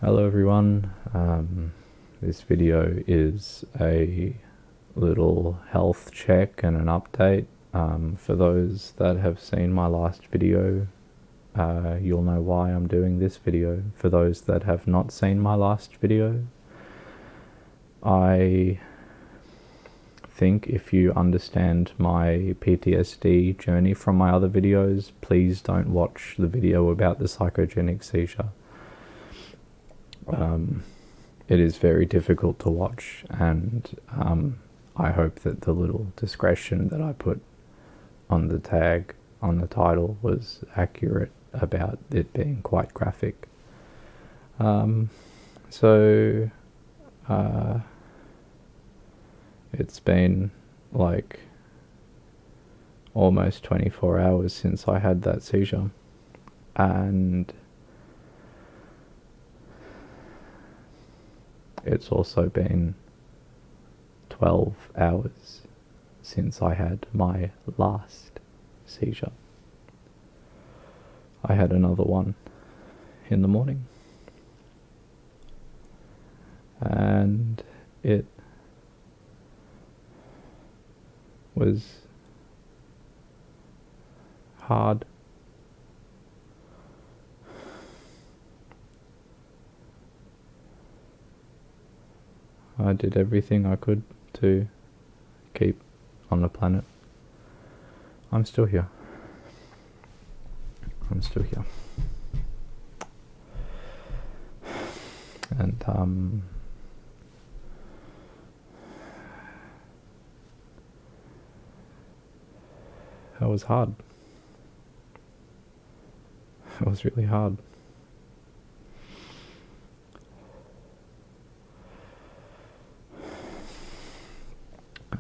Hello everyone, this video is a little health check and an update. For those that have seen my last video, you'll know why I'm doing this video. For those that have not seen my last video, I think if you understand my PTSD journey from my other videos, please don't watch the video about the psychogenic seizure. It is very difficult to watch, and I hope that the little discretion that I put on the tag, on the title, was accurate about it being quite graphic. It's been like almost 24 hours since I had that seizure, and it's also been 12 hours since I had my last seizure. I had another one in the morning, and it was hard. I did everything I could to keep on the planet. I'm still here. And it was hard. It was really hard.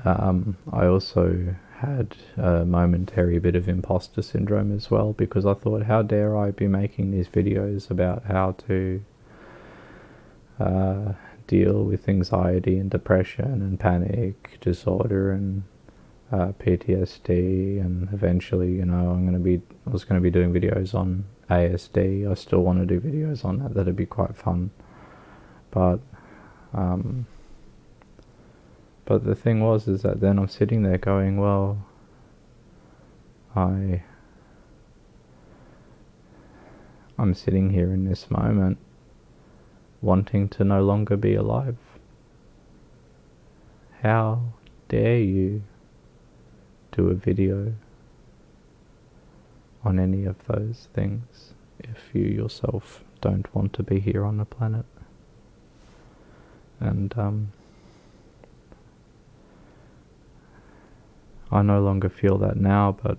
I also had a momentary bit of imposter syndrome as well, because I thought, how dare I be making these videos about how to deal with anxiety and depression and panic disorder and PTSD, and eventually, I was going to be doing videos on ASD. I still want to do videos on that. That'd be quite fun. But the thing was, is that then I'm sitting there going, well, I'm sitting here in this moment wanting to no longer be alive. How dare you do a video on any of those things if you yourself don't want to be here on the planet? And I no longer feel that now, but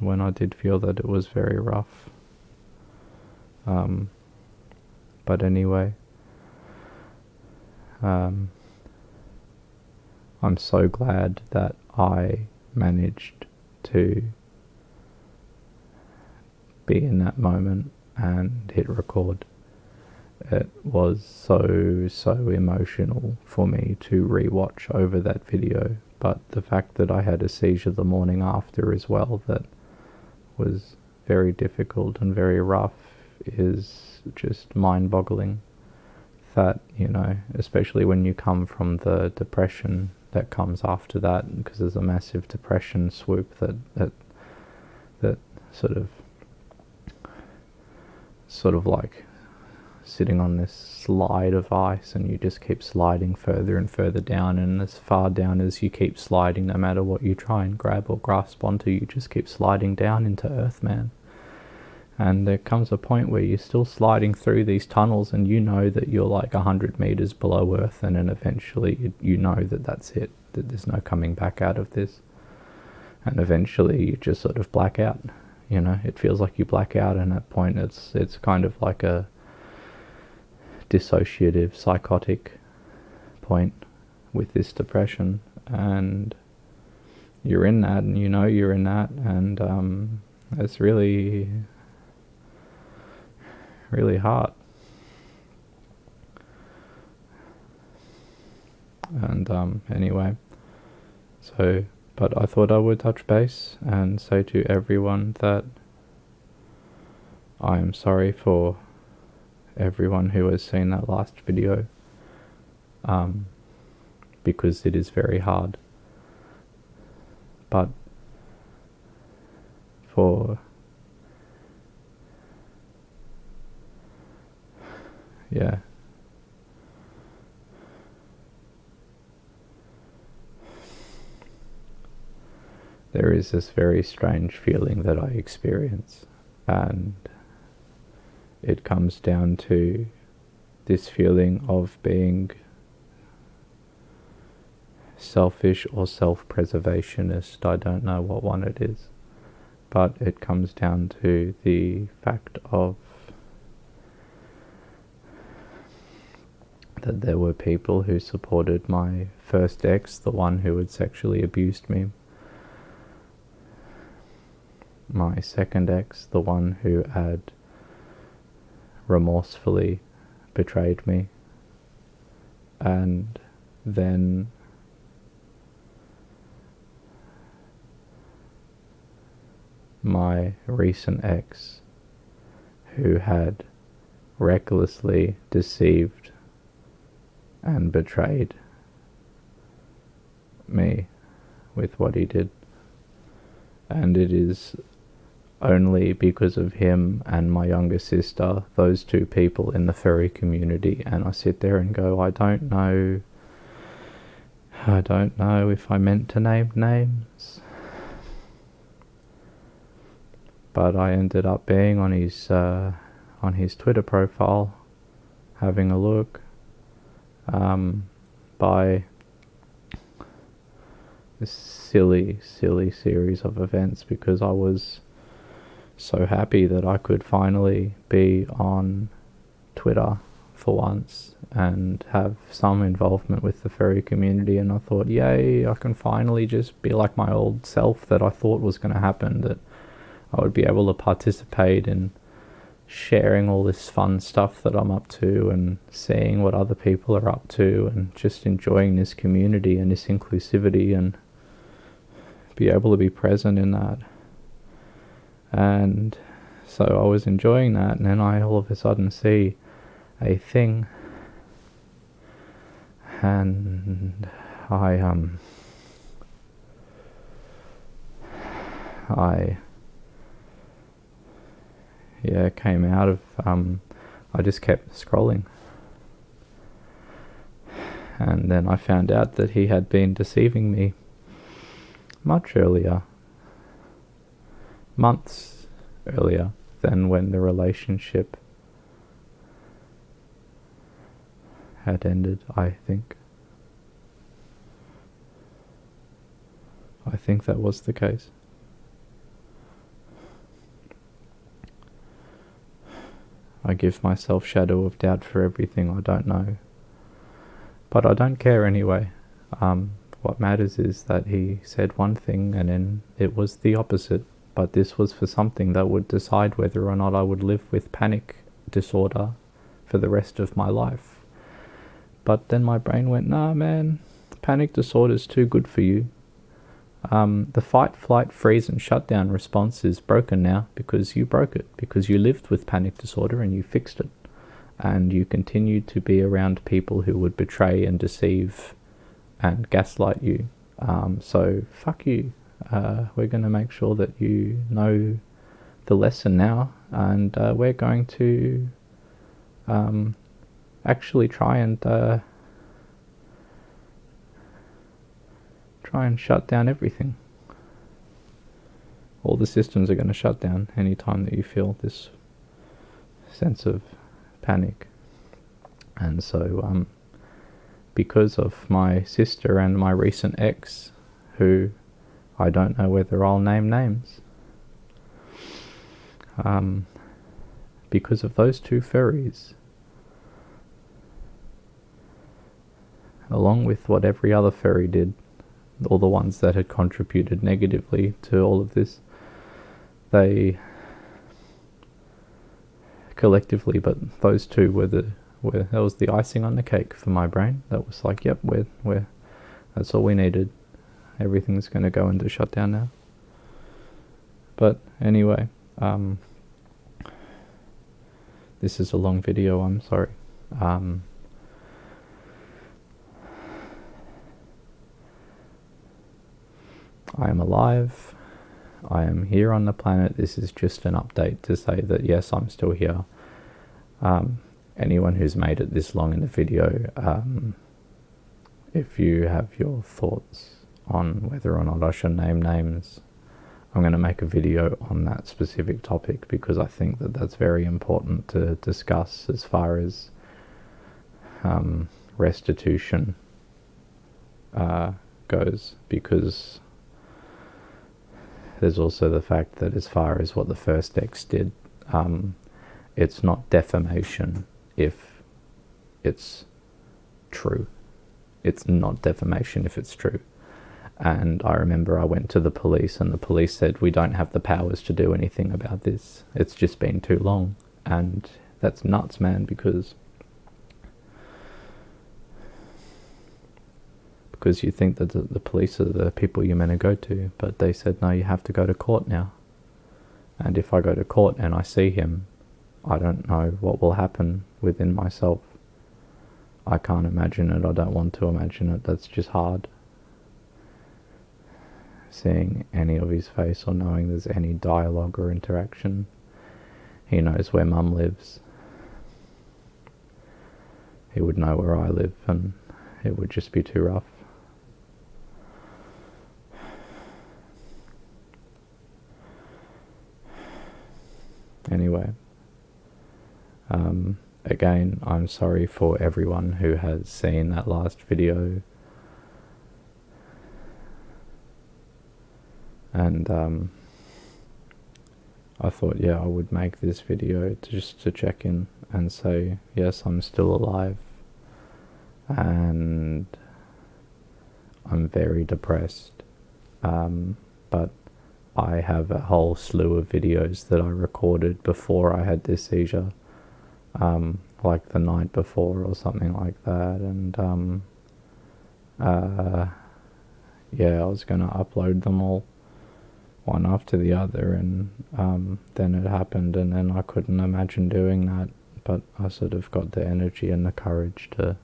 when I did feel that, it was very rough. But anyway, I'm so glad that I managed to be in that moment and hit record. It was so emotional for me to rewatch over that video, but the fact that I had a seizure the morning after as well, that was very difficult and very rough, is just mind-boggling. That, especially when you come from the depression that comes after that, because there's a massive depression swoop that sort of like sitting on this slide of ice, and you just keep sliding further and further down, and as far down as you keep sliding, no matter what you try and grab or grasp onto, you just keep sliding down into Earth, man. And there comes a point where you're still sliding through these tunnels, and you know that you're like 100 meters below Earth, and then eventually you know that that's it, that there's no coming back out of this. And eventually you just sort of black out. It feels like you black out, and at that point it's kind of like a dissociative, psychotic point with this depression, and you're in that, and you're in that, and it's really hard. And anyway, but I thought I would touch base and say to everyone that I am sorry for everyone who has seen that last video, because it is very hard. But yeah, there is this very strange feeling that I experience, and it comes down to this feeling of being selfish or self-preservationist. I don't know what one it is, but it comes down to the fact of that there were people who supported my first ex, the one who had sexually abused me, my second ex, the one who had remorsefully betrayed me, and then my recent ex, who had recklessly deceived and betrayed me with what he did. And it is only because of him and my younger sister, those two people in the furry community, and I sit there and go, I don't know if I meant to name names, but I ended up being on his Twitter profile, having a look, by this silly series of events, because I was so happy that I could finally be on Twitter for once and have some involvement with the furry community, and I thought, yay, I can finally just be like my old self that I thought was going to happen, that I would be able to participate in sharing all this fun stuff that I'm up to and seeing what other people are up to and just enjoying this community and this inclusivity and be able to be present in that. And so I was enjoying that, and then I all of a sudden see a thing, and I came out of, I just kept scrolling, and then I found out that he had been deceiving me much earlier, months earlier than when the relationship had ended, I think. I think that was the case. I give myself shadow of doubt for everything I don't know. But I don't care anyway. What matters is that he said one thing and then it was the opposite. But this was for something that would decide whether or not I would live with panic disorder for the rest of my life. But then my brain went, nah man, panic disorder is too good for you. The fight, flight, freeze and shutdown response is broken now because you broke it, because you lived with panic disorder and you fixed it, and you continued to be around people who would betray and deceive and gaslight you. So fuck you. We're going to make sure that you know the lesson now, and we're going to actually try and shut down everything. All the systems are going to shut down anytime that you feel this sense of panic. And so because of my sister and my recent ex, who I don't know whether I'll name names, because of those two furries, along with what every other furry did, all the ones that had contributed negatively to all of this, they collectively, but those two were that was the icing on the cake for my brain. That was like, yep, we're that's all we needed. Everything's going to go into shutdown now. this is a long video, I'm sorry. I am alive. I am here on the planet. This is just an update to say that yes, I'm still here. Anyone who's made it this long in the video, if you have your thoughts on whether or not I should name names, I'm going to make a video on that specific topic because I think that that's very important to discuss as far as restitution goes, because there's also the fact that as far as what the first ex did, it's not defamation if it's true. It's not defamation if it's true. And I remember I went to the police and the police said, we don't have the powers to do anything about this. It's just been too long. And that's nuts, man, because you think that the police are the people you're meant to go to, but they said, no, you have to go to court now. And if I go to court and I see him, I don't know what will happen within myself. I can't imagine it. I don't want to imagine it. That's just hard. Seeing any of his face or knowing there's any dialogue or interaction. He knows where Mum lives. He would know where I live, and it would just be too rough. Anyway, again, I'm sorry for everyone who has seen that last video. And I thought, yeah, I would make this video just to check in and say, yes, I'm still alive. And I'm very depressed. But I have a whole slew of videos that I recorded before I had this seizure. Like the night before or something like that. And yeah, I was going to upload them all, one after the other, and then it happened, and then I couldn't imagine doing that, but I sort of got the energy and the courage to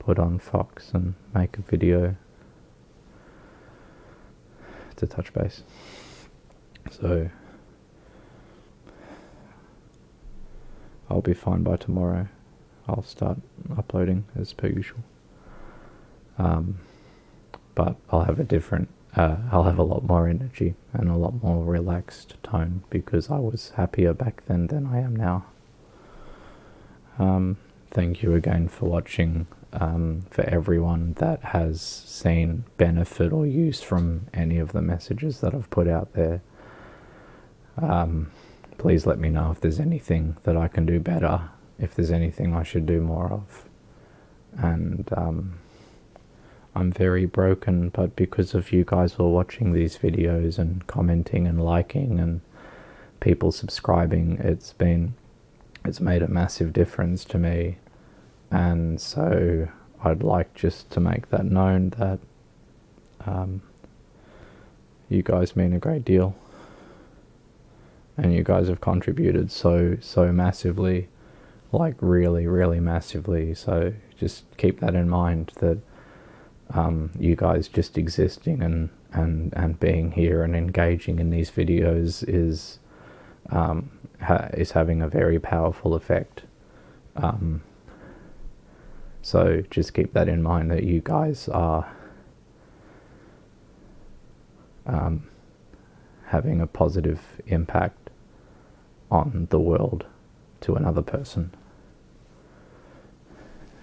put on Fox and make a video to touch base. So I'll be fine by tomorrow. I'll start uploading as per usual. But I'll have a different I'll have a lot more energy and a lot more relaxed tone because I was happier back then than I am now. Thank you again for watching. For everyone that has seen benefit or use from any of the messages that I've put out there, please let me know if there's anything that I can do better, if there's anything I should do more of. And I'm very broken, but because of you guys all watching these videos and commenting and liking and people subscribing, it's made a massive difference to me. And so I'd like just to make that known that you guys mean a great deal, and you guys have contributed so massively, like really, really massively. So just keep that in mind, that you guys just existing and being here and engaging in these videos is having a very powerful effect. So just keep that in mind, that you guys are having a positive impact on the world to another person.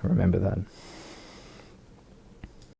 Remember that.